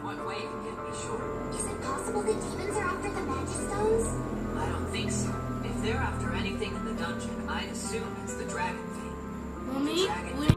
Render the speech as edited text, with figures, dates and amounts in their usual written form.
what way you can't be sure. Is it possible the demons are after the Magistones? I don't think so. If they're after anything in the dungeon, I'd assume it's the dragon thing. Mami, Dragon uy,